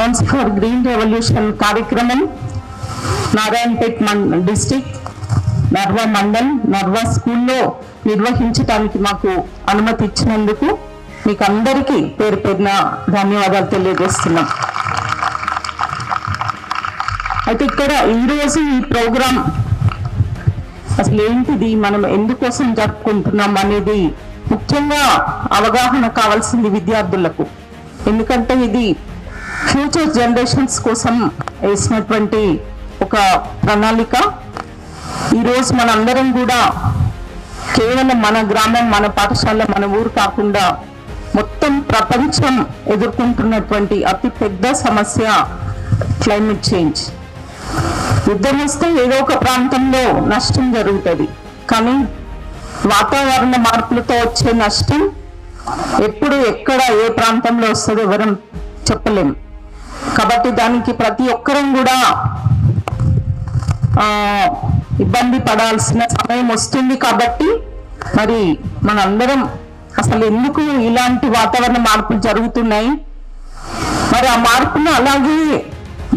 Council for green revolution కార్యక్రమం Narayanpet district Narva mandal Narva స్కూల్లో నిర్వహించడానికి మాకు అనుమతి ఇచ్చినందుకు మీకు అందరికీ పేరు పేరున ధన్యవాదాలు తెలియజేస్తున్నాం. అయితే ఇక్కడ ఈరోజు ఈ ప్రోగ్రాం అసలు ఏంటిది, మనం ఎందుకోసం జరుపుకుంటున్నాం అనేది ముఖ్యంగా అవగాహన కావాల్సింది విద్యార్థులకు. ఎందుకంటే ఇది ఫ్యూచర్ జనరేషన్స్ కోసం వేసినటువంటి ఒక ప్రణాళిక. ఈరోజు మనందరం కూడా కేవలం మన గ్రామం, మన పాఠశాల, మన ఊరు కాకుండా మొత్తం ప్రపంచం ఎదుర్కొంటున్నటువంటి అతి పెద్ద సమస్య క్లైమేట్ చేంజ్. యుద్ధం వస్తే ఏదో ఒక ప్రాంతంలో నష్టం జరుగుతుంది, కానీ వాతావరణ మార్పులతో వచ్చే నష్టం ఎప్పుడు ఎక్కడ ఏ ప్రాంతంలో వస్తుందో ఎవరం చెప్పలేం. కాబట్టి దానికి ప్రతి ఒక్కరం కూడా ఇబ్బంది పడాల్సిన సమయం వస్తుంది. కాబట్టి మరి మనందరం అసలు ఎందుకు ఇలాంటి వాతావరణ మార్పులు జరుగుతున్నాయి, మరి ఆ మార్పును అలాగే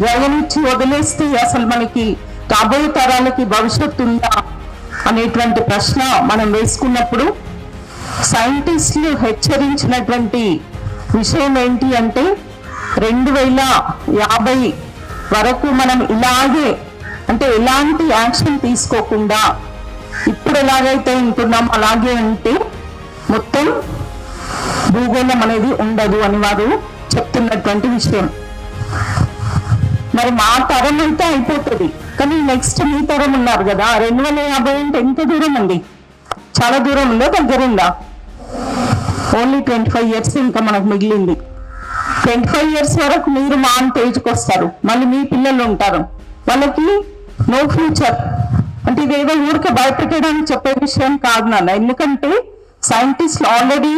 జరగనిచ్చి వదిలేస్తే అసలు మనకి రాబోయే తరాలకి భవిష్యత్తు ఉందా అనేటువంటి ప్రశ్న మనం వేసుకున్నప్పుడు సైంటిస్టులు హెచ్చరించినటువంటి విషయం ఏంటి అంటే 2050 వరకు మనం ఇలాగే, అంటే ఎలాంటి యాక్షన్ తీసుకోకుండా ఇప్పుడు ఎలాగైతే ఉంటున్నాం అలాగే ఉంటే మొత్తం భూగోళం అనేది ఉండదు అని వారు చెప్తున్నటువంటి విషయం. మరి మా తరం అయితే అయిపోతుంది, కానీ నెక్స్ట్ మీ తరం ఉన్నారు కదా. 2050 అంటే ఎంత దూరం ఉంది? చాలా దూరం ఉందా, దగ్గరుందా? ఓన్లీ 25 years ఇంకా మనకు మిగిలింది. 25 years వరకు మీరు మా అంత ఏజ్కి వస్తారు, మళ్ళీ మీ పిల్లలు ఉంటారు, వాళ్ళకి నో ఫ్యూచర్. అంటే ఇదేదో ఊరికే భయపెట్టడానికి చెప్పే విషయం కాదు నాన్న. ఎందుకంటే సైంటిస్టులు ఆల్రెడీ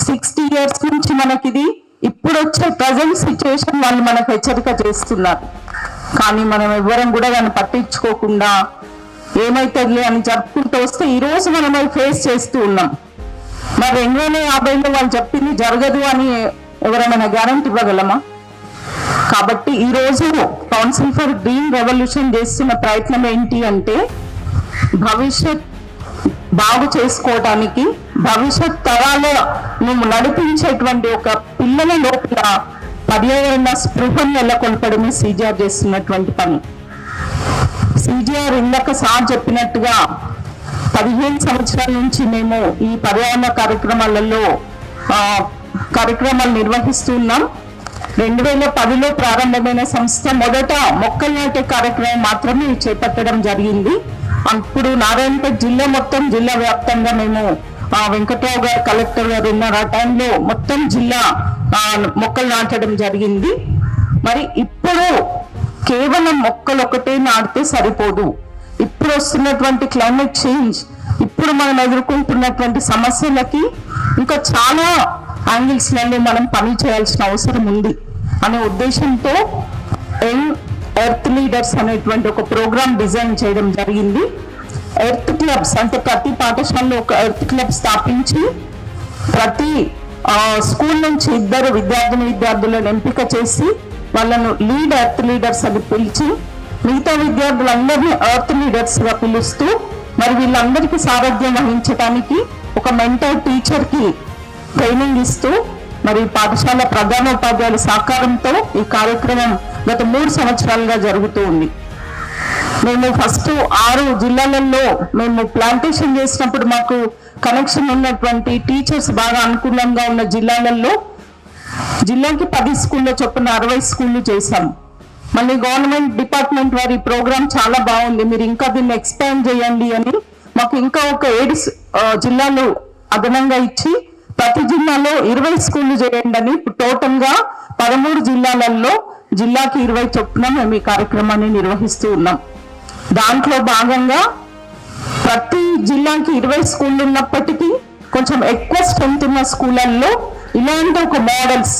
60 years నుంచి మనకి ఇది ఇప్పుడు వచ్చే ప్రజెంట్ సిచ్యువేషన్ వాళ్ళు మనకు హెచ్చరిక చేస్తున్నారు. కానీ మనం ఎవ్వరం కూడా దాన్ని పట్టించుకోకుండా ఏమైతుంది అని జరుపుకుంటూ వస్తే ఈరోజు మనం అవి ఫేస్ చేస్తూ ఉన్నాం. మరి 2050లో వాళ్ళు చెప్పింది జరగదు అని ఎవరైనా గ్యారంటీ ఇవ్వగలమా? కాబట్టి ఈరోజు కౌన్సిల్ ఫర్ గ్రీన్ రెవల్యూషన్ చేస్తున్న ప్రయత్నం ఏంటి అంటే భవిష్యత్ బాగు చేసుకోవడానికి, భవిష్యత్ తరాలను నడిపించేటువంటి ఒక పిల్లల లోపల పర్యావరణ స్పృహను నెలకొల్పడమే సిజిఆర్ చేస్తున్నటువంటి పని. సిజిఆర్ ఇందాక సార్ చెప్పినట్టుగా 15 సంవత్సరాల నుంచి మేము ఈ పర్యావరణ కార్యక్రమాలు నిర్వహిస్తున్నాం. 2010లో ప్రారంభమైన సంస్థ మొదట మొక్కలు నాటే కార్యక్రమం మాత్రమే చేపట్టడం జరిగింది. అప్పుడు నారాయణపేట జిల్లా మొత్తం, జిల్లా వ్యాప్తంగా మేము వెంకట్రావు గారు కలెక్టర్ గారు ఉన్నారు, ఆ టైంలో మొత్తం జిల్లా మొక్కలు నాటడం జరిగింది. మరి ఇప్పుడు కేవలం మొక్కలు ఒకటే నాటితే సరిపోదు. ఇప్పుడు వస్తున్నటువంటి క్లైమేట్ చేంజ్, ఇప్పుడు మనం ఎదుర్కొంటున్నటువంటి సమస్యలకి ఇంకా చాలా యాంగిల్స్లలో మనం పని చేయాల్సిన అవసరం ఉంది అనే ఉద్దేశంతో ఎర్త్ లీడర్స్ అనేటువంటి ఒక ప్రోగ్రామ్ డిజైన్ చేయడం జరిగింది. ఎర్త్ క్లబ్స్ అంటే ప్రతి పాఠశాలలో ఒక ఎర్త్ క్లబ్ స్థాపించి ప్రతి స్కూల్ నుంచి 2 విద్యార్థులను ఎంపిక చేసి వాళ్ళను ఎర్త్ లీడర్స్ అని పిలిచి మిగతా విద్యార్థులందరినీ ఎర్త్ లీడర్స్ గా పిలుస్తూ మరి వీళ్ళందరికీ సారథ్యం వహించడానికి ఒక మెంటర్ టీచర్ కి ట్రైనింగ్ ఇస్తూ మరి పాఠశాల ప్రధానోపాధ్యాయుల సహకారంతో ఈ కార్యక్రమం గత 3 సంవత్సరాలుగా జరుగుతూ ఉంది. మేము ఫస్ట్ 6 జిల్లాలలో మేము ప్లాంటేషన్ చేసినప్పుడు మాకు కనెక్షన్ ఉన్నటువంటి టీచర్స్ బాగా అనుకూలంగా ఉన్న జిల్లాలలో జిల్లాకి 10 స్కూళ్ళ చొప్పున 60 స్కూళ్ళు చేశాము. మళ్ళీ గవర్నమెంట్ డిపార్ట్మెంట్ వారి ప్రోగ్రామ్ చాలా బాగుంది, మీరు ఇంకా దీన్ని ఎక్స్పాండ్ చేయండి అని మాకు ఇంకా ఒక 7 జిల్లాలు అదనంగా ఇచ్చి ప్రతి జిల్లాలో 20 స్కూళ్ళు చేయండి అని టోటల్ గా 13 జిల్లాలలో జిల్లాకి 20 చొప్పున మేము ఈ కార్యక్రమాన్ని నిర్వహిస్తూ ఉన్నాం. దాంట్లో భాగంగా ప్రతి జిల్లాకి 20 స్కూళ్ళు ఉన్నప్పటికీ కొంచెం ఎక్కువ స్ట్రెంత్ ఉన్న స్కూళ్ళల్లో ఇలాంటి ఒక మోడల్స్,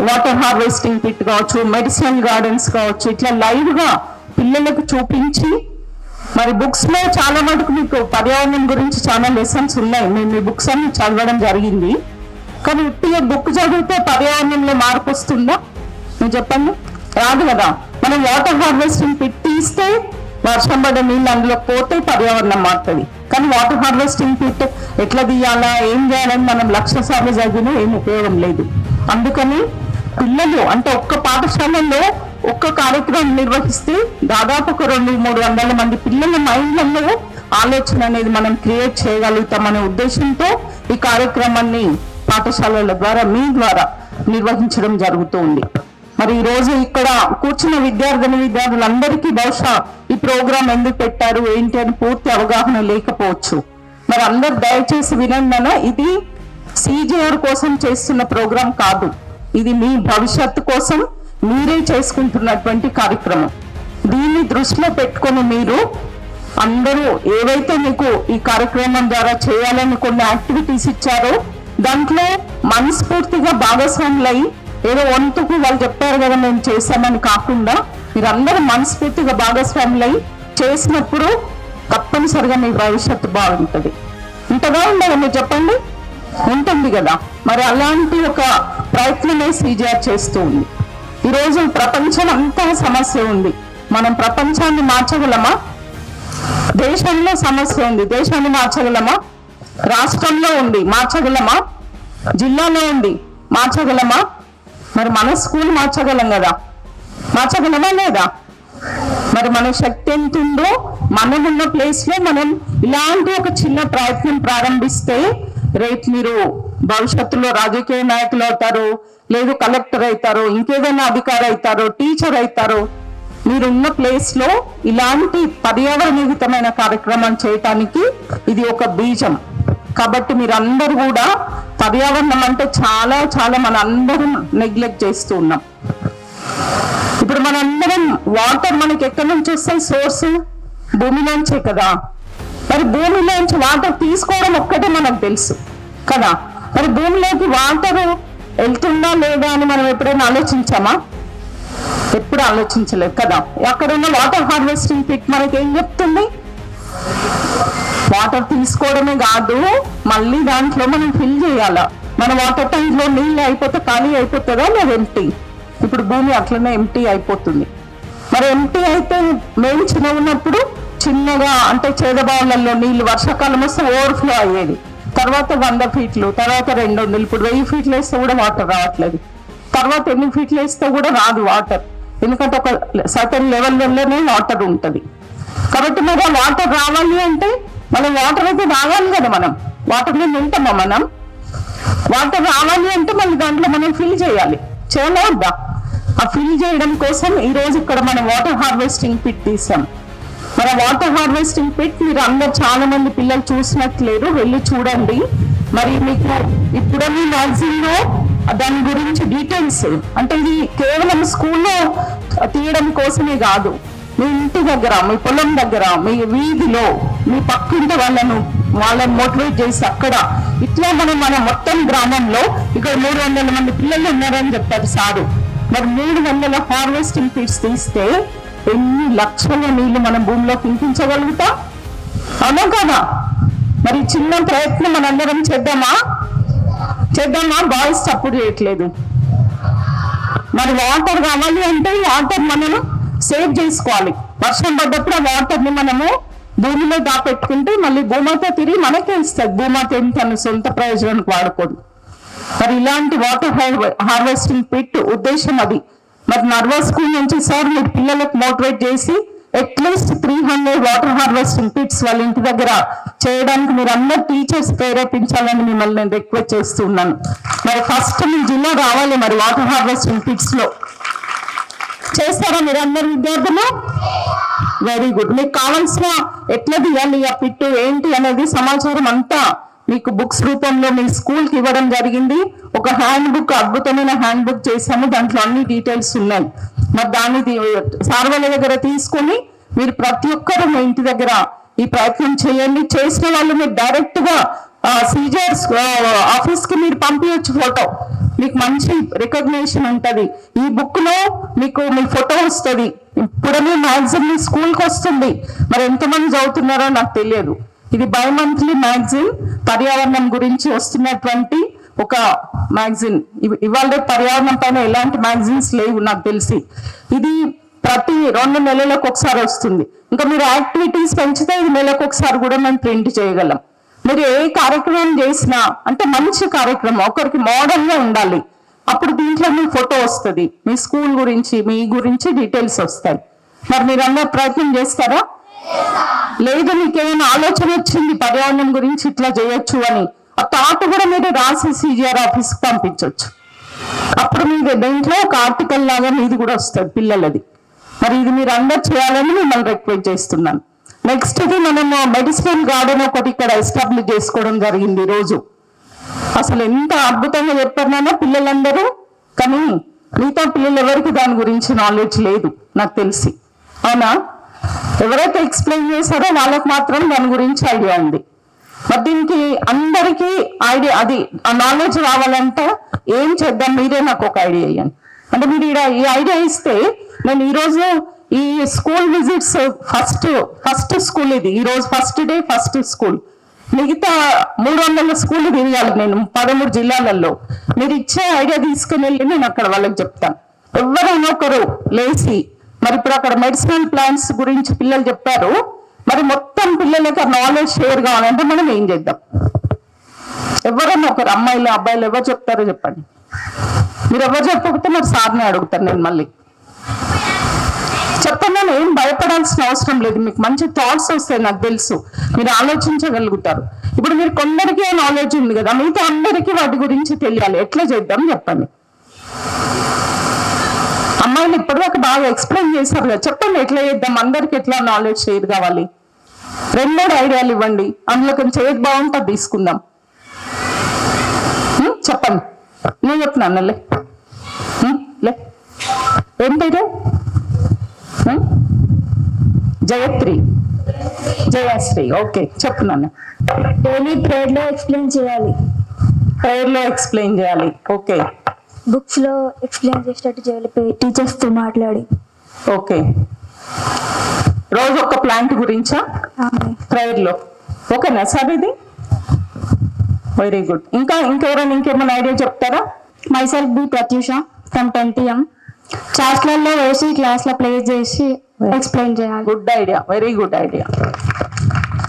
వాటర్ హార్వెస్టింగ్ కిట్ కావచ్చు, మెడిసినల్ గార్డెన్స్ కావచ్చు, ఇట్లా లైవ్ గా పిల్లలకు చూపించి మరి బుక్స్ లో చాలా మటుకు మీకు పర్యావరణం గురించి చాలా లెసన్స్ ఉన్నాయి, మేము ఈ బుక్స్ అన్ని చదవడం జరిగింది. కానీ ఉట్టిగా బుక్ చదివితే పర్యావరణంలో మార్పు వస్తుందా? మీరు చెప్పండి. రాదు కదా. మనం వాటర్ హార్వెస్టింగ్ పిట్ తీస్తే వర్షం పడ్డ నీళ్ళు అందులో పోతే పర్యావరణం మారుతుంది. కానీ వాటర్ హార్వెస్టింగ్ పిట్ ఎట్లా తీయాలా, ఏం చేయాలని మనం 1,00,000 సార్లు చదివినా ఏం ఉపయోగం లేదు. అందుకని పిల్లలు అంటే ఒక్క పాఠశాలలో ఒక్క కార్యక్రమం నిర్వహిస్తే దాదాపు ఒక 200-300 మంది పిల్లల మైండ్లలో ఆలోచన అనేది మనం క్రియేట్ చేయగలుగుతామనే ఉద్దేశంతో ఈ కార్యక్రమాన్ని పాఠశాలల ద్వారా మీ ద్వారా నిర్వహించడం జరుగుతుంది. మరి ఈ రోజు ఇక్కడ కూర్చున్న విద్యార్థులందరికీ బహుశా ఈ ప్రోగ్రాం ఎందుకు పెట్టారు ఏంటి అని పూర్తి అవగాహన లేకపోవచ్చు. మరి అందరు దయచేసి వినండి, ఇది CJR కోసం చేస్తున్న ప్రోగ్రాం కాదు, ఇది మీ భవిష్యత్తు కోసం మీరే చేసుకుంటున్నటువంటి కార్యక్రమం. దీన్ని దృష్టిలో పెట్టుకొని మీరు అందరూ ఏవైతే మీకు ఈ కార్యక్రమం ద్వారా చేయాలని కొన్ని యాక్టివిటీస్ ఇచ్చారో దాంట్లో మనస్ఫూర్తిగా భాగస్వాములై ఏదో వంతుకు వాళ్ళు చెప్పారు కదా మేము చేశామని కాకుండా మీరందరూ మనస్ఫూర్తిగా భాగస్వాములై చేసినప్పుడు తప్పనిసరిగా మీ భవిష్యత్తు బాగుంటుంది. ఇంతగా ఉండదు మీరు చెప్పండి, ఉంటుంది కదా. మరి అలాంటి ఒక ప్రయత్నమే CJR చేస్తూ ఉంది. ఈరోజు ప్రపంచం అంతా సమస్య ఉంది, మనం ప్రపంచాన్ని మార్చగలమా? దేశంలో సమస్య ఉంది, దేశాన్ని మార్చగలమా? రాష్ట్రంలో ఉంది, మార్చగలమా? జిల్లాలో ఉంది, మార్చగలమా? మరి మన స్కూల్ మార్చగలం కదా, మార్చగలమా లేదా? మరి మన శక్తి ఎంత ఉందో మనమున్న ప్లేస్ లో మనం ఇలాంటి ఒక చిన్న ప్రయత్నం ప్రారంభిస్తే రేపు మీరు భవిష్యత్తులో రాజకీయ నాయకులు అవుతారు, లేదు కలెక్టర్ అవుతారు, ఇంకేదైనా అధికారి అవుతారు, టీచర్ అవుతారు. మీరున్న ప్లేస్ లో ఇలాంటి పర్యావరణయుతమైన కార్యక్రమం చేయటానికి ఇది ఒక బీజం. కాబట్టి మీరందరూ కూడా పర్యావరణం అంటే చాలా చాలా మన అందరం నెగ్లెక్ట్ చేస్తూ ఉన్నాం. ఇప్పుడు మనందరం వాటర్ మనకి ఎక్కడి నుంచి వస్తాయి? సోర్స్ భూమిలోంచే కదా. మరి భూమిలోంచి వాటర్ తీసుకోవడం ఒక్కటే మనకు తెలుసు కదా. మరి భూమిలోకి వాటర్ వెళ్తుందా లేదా అని మనం ఎప్పుడైనా ఆలోచించామా? ఎప్పుడు ఆలోచించలేదు కదా. అక్కడ ఉన్న వాటర్ హార్వెస్టింగ్ పిట్ మనకి ఏం చెప్తుంది? వాటర్ తీసుకోవడమే కాదు, మళ్ళీ దాంట్లో మనం ఫిల్ చేయాలా. మన వాటర్ ట్యాంక్ లో నీళ్ళు అయిపోతే ఖాళీ అయిపోతుందా లేదా ఎంటీ? ఇప్పుడు భూమి అట్లనే ఎంటీ అయిపోతుంది. మరి ఎంటీ అయితే మేము చిన్న ఉన్నప్పుడు చిన్నగా అంటే చేదబావులలో నీళ్లు వర్షాకాలం వస్తే ఓవర్ఫ్లో అయ్యేది. తర్వాత 100 ఫీట్లు, తర్వాత 200, ఇప్పుడు 1000 ఫీట్లు వేస్తే కూడా వాటర్ రావట్లేదు. తర్వాత ఎన్ని ఫీట్లు వేస్తే కూడా రాదు వాటర్, ఎందుకంటే ఒక సర్టన్ లెవెల్లోనే వాటర్ ఉంటుంది. కాబట్టి మరి ఆ వాటర్ రావాలి అంటే మనం వాటర్ అయితే రావాలి కదా. మనం వాటర్లో ఉంటామా? మనం వాటర్ రావాలి అంటే మళ్ళీ దాంట్లో మనం ఫిల్ చేయాలి, చేయలేదా? ఆ ఫిల్ చేయడం కోసం ఈ రోజు ఇక్కడ మనం వాటర్ హార్వెస్టింగ్ పిట్ తీసాం. మన వాటర్ హార్వెస్టింగ్ పిట్ మీరు అందరు చాలా మంది పిల్లలు చూసినట్లేరు, వెళ్ళి చూడండి. మరి మీకు ఇప్పుడన్నీ మ్యాగజైన్ లో దాని గురించి డీటెయిల్స్ అంటే ఇది కేవలం స్కూల్లో తీయడం కోసమే కాదు, మీ ఇంటి దగ్గర, మీ పొలం దగ్గర, మీ వీధిలో, మీ పక్కింటి వాళ్ళని మోటివేట్ చేసి అక్కడ ఇట్లా మన మొత్తం గ్రామంలో ఇక్కడ 300 మంది పిల్లలు ఉన్నారని చెప్పారు సారు. మరి 300 హార్వెస్టింగ్ పిట్స్ తీస్తే ఎన్ని లక్షల నీళ్లు మనం భూమిలోకి ఇంకించగలుగుతాం? అవునా కదా? మరి చిన్న ప్రయత్నం మనందరం చేద్దామా? బాయ్స్ తప్పుడు చేయట్లేదు. మరి వాటర్ కావాలి అంటే వాటర్ మనము సేవ్ చేసుకోవాలి. వర్షం పడ్డప్పుడు ఆ వాటర్ ని మనము భూమిలో దాపెట్టుకుంటే మళ్ళీ భూమాత తిరిగి మనకే ఇస్తుంది. భూమాత ఏం తన సొంత ప్రయోజనానికి వాడుకోదు. మరి ఇలాంటి వాటర్ హార్వెస్టింగ్ పిట్ ఉద్దేశం అది. మరి నర్వస్ స్కూల్ నుంచి సార్ మీరు పిల్లలకు మోటివేట్ చేసి అట్లీస్ట్ 300 వాటర్ హార్వెస్టింగ్ పిట్స్ వాళ్ళ ఇంటి దగ్గర చేయడానికి మీరు అందరు టీచర్స్ ప్రేరేపించాలని మిమ్మల్ని నేను రిక్వెస్ట్ చేస్తున్నాను. మరి ఫస్ట్ మీ జిల్లా రావాలి మరి వాటర్ హార్వెస్టింగ్ పిట్స్ లో చేస్తారా మీరు అందరు విద్యార్థులు? Very good. మీకు కావాల్సిన ఎట్లా తీయాలి ఆ పిట్టు ఏంటి అనేది సమాచారం అంతా మీకు బుక్స్ రూపంలో మీ స్కూల్ కి ఇవ్వడం జరిగింది. ఒక హ్యాండ్ బుక్, అద్భుతమైన హ్యాండ్ బుక్ చేశాము, దాంట్లో అన్ని డీటెయిల్స్ ఉన్నాయి. మరి దాన్ని సార్ వాళ్ళ దగ్గర తీసుకొని మీరు ప్రతి ఒక్కరు మీ ఇంటి దగ్గర ఈ ప్రయత్నం చేయండి. చేసిన వాళ్ళు మీరు డైరెక్ట్ గా CJR ఆఫీస్ కి మీరు పంపించచ్చు ఫోటో, మీకు మంచి రికగ్నిషన్ ఉంటది. ఈ బుక్ లో మీకు మీ ఫోటో వస్తుంది. ఇప్పుడనే మ్యాగజైన్ మీ స్కూల్ కి వస్తుంది. మరి ఎంతమంది చదువుతున్నారో నాకు తెలియదు. ఇది బై మంత్లీ మ్యాగజైన్ పర్యావరణం గురించి వస్తున్నటువంటి ఒక మ్యాగజైన్. ఇవాళ పర్యావరణం పైన ఎలాంటి మ్యాగజైన్స్ లేవు నాకు తెలిసి. ఇది ప్రతి 2 నెలలకు ఒకసారి వస్తుంది. ఇంకా మీరు యాక్టివిటీస్ పెంచితే ఇది నెలకు ఒకసారి కూడా మేము ప్రింట్ చేయగలం. మీరు ఏ కార్యక్రమం చేసినా అంటే మంచి కార్యక్రమం, ఒకరికి మోడల్ గా ఉండాలి. అప్పుడు దీంట్లో మీ ఫోటో వస్తుంది, మీ స్కూల్ గురించి మీ గురించి డీటెయిల్స్ వస్తాయి. మరి మీరు అందరూ ప్రయత్నం చేస్తారా? లేదు మీకు ఏమైనా ఆలోచన వచ్చింది పర్యావరణం గురించి ఇట్లా చేయొచ్చు అని, ఆ థాట్ కూడా మీరు రాసి CGR ఆఫీస్కి పంపించవచ్చు. అప్పుడు మీరు దీంట్లో ఒక ఆర్టికల్ లాగా మీది కూడా వస్తుంది పిల్లలది. మరి ఇది మీరు అందరు చేయాలని మిమ్మల్ని రిక్వెస్ట్ చేస్తున్నాను. నెక్స్ట్ ఇది మనము మెడిసినల్ గార్డెన్ ఒకటి ఇక్కడ ఎస్టాబ్లిష్ చేసుకోవడం జరిగింది ఈ రోజు. అసలు ఎంత అద్భుతంగా చెప్పారన్నా పిల్లలందరూ, కానీ మిగతా పిల్లలు ఎవరికి దాని గురించి నాలెడ్జ్ లేదు నాకు తెలిసి. అవునా? ఎవరైతే ఎక్స్ప్లెయిన్ చేశారో వాళ్ళకి మాత్రం దాని గురించి ఐడియా ఉంది. మరి దీనికి అందరికీ ఐడియా, అది ఆ నాలెడ్జ్ రావాలంటే ఏం చేద్దాం, మీరే నాకు ఒక ఐడియా ఇవ్వండి. అంటే మీరు ఈ ఐడియా ఇస్తే నేను ఈరోజు ఈ స్కూల్ విజిట్స్ ఫస్ట్ స్కూల్ ఇది, ఈరోజు ఫస్ట్ డే ఫస్ట్ స్కూల్, మిగతా 300 స్కూల్ తిరగాలి నేను 13 జిల్లాలలో. మీరు ఇచ్చే ఐడియా తీసుకుని వెళ్ళి నేను అక్కడ వాళ్ళకి చెప్తాను. ఎవరైనా ఒకరు లేచి, మరి ఇప్పుడు అక్కడ మెడిసినల్ ప్లాంట్స్ గురించి పిల్లలు చెప్పారు, మరి మొత్తం పిల్లలకి నాలెడ్జ్ షేర్ కావాలంటే మనం ఏం చేద్దాం? ఎవరైనా ఒకరు, అమ్మాయిలు అబ్బాయిలు ఎవరు చెప్తారో చెప్పండి. మీరు ఎవరు చెప్పకపోతే మరి సార్ని అడుగుతాను నేను మళ్ళీ. చెప్తున్నాను, ఏం భయపడాల్సిన అవసరం లేదు. మీకు మంచి థాట్స్ వస్తాయి నాకు తెలుసు, మీరు ఆలోచించగలుగుతారు. ఇప్పుడు మీరు కొందరికి నాలెడ్జ్ ఉంది కదా, మిగతా అందరికీ వాటి గురించి తెలియాలి. ఎట్లా చేద్దాం చెప్పండి. అమ్మాయిలు ఇప్పటిదాకా బాగా ఎక్స్ప్లెయిన్ చేశారు కదా, చెప్పండి ఎట్లా చేద్దాం, అందరికి ఎట్లా నాలెడ్జ్ షేర్ కావాలి. 2 ఐడియాలు ఇవ్వండి, అందులో కొంచెం ఏది బాగుంటుంది తీసుకుందాం. చెప్పండి, నేను చెప్తున్నాను. లే ఏం పేరు? జయశ్రీ. ఓకే, చెప్తున్నాను. డైలీ ప్రేయర్ లో ఎక్స్ప్లెయిన్ చేయాలి. ఓకే. బుక్స్ లో ఎక్స్ప్లెయిన్ చేసేటట్టు చేయాలి, టీచర్స్ తో మాట్లాడి. ఓకే. రోజు ఒక ప్లాంట్ గురించా ప్రేయర్ లో? ఓకేనా సార్? ఇది వెరీ గుడ్. ఇంకెవరైనా ఇంకేమైనా ఐడియా చెప్తారా? Myself B Pratyusha from 10th AM. క్లాస్లలో వేసి క్లాస్లో ప్లే చేసి ఎక్స్ప్లెయిన్ చేయాలి. Good idea, very good idea.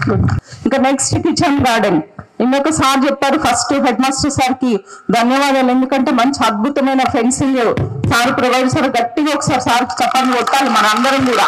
Good. ఇంకా నెక్స్ట్ కిచెన్ గార్డెన్. ఇంకొక సార్ చెప్పారు, ఫస్ట్ హెడ్ మాస్టర్ సార్ కి ధన్యవాదాలు. ఎందుకంటే మంచి అద్భుతమైన ఫెన్సింగ్ సార్ ప్రొవైడ్ చేశారు. గట్టిగా ఒకసారి సార్ చప్పట్లు కొట్టాలి మన అందరం కూడా.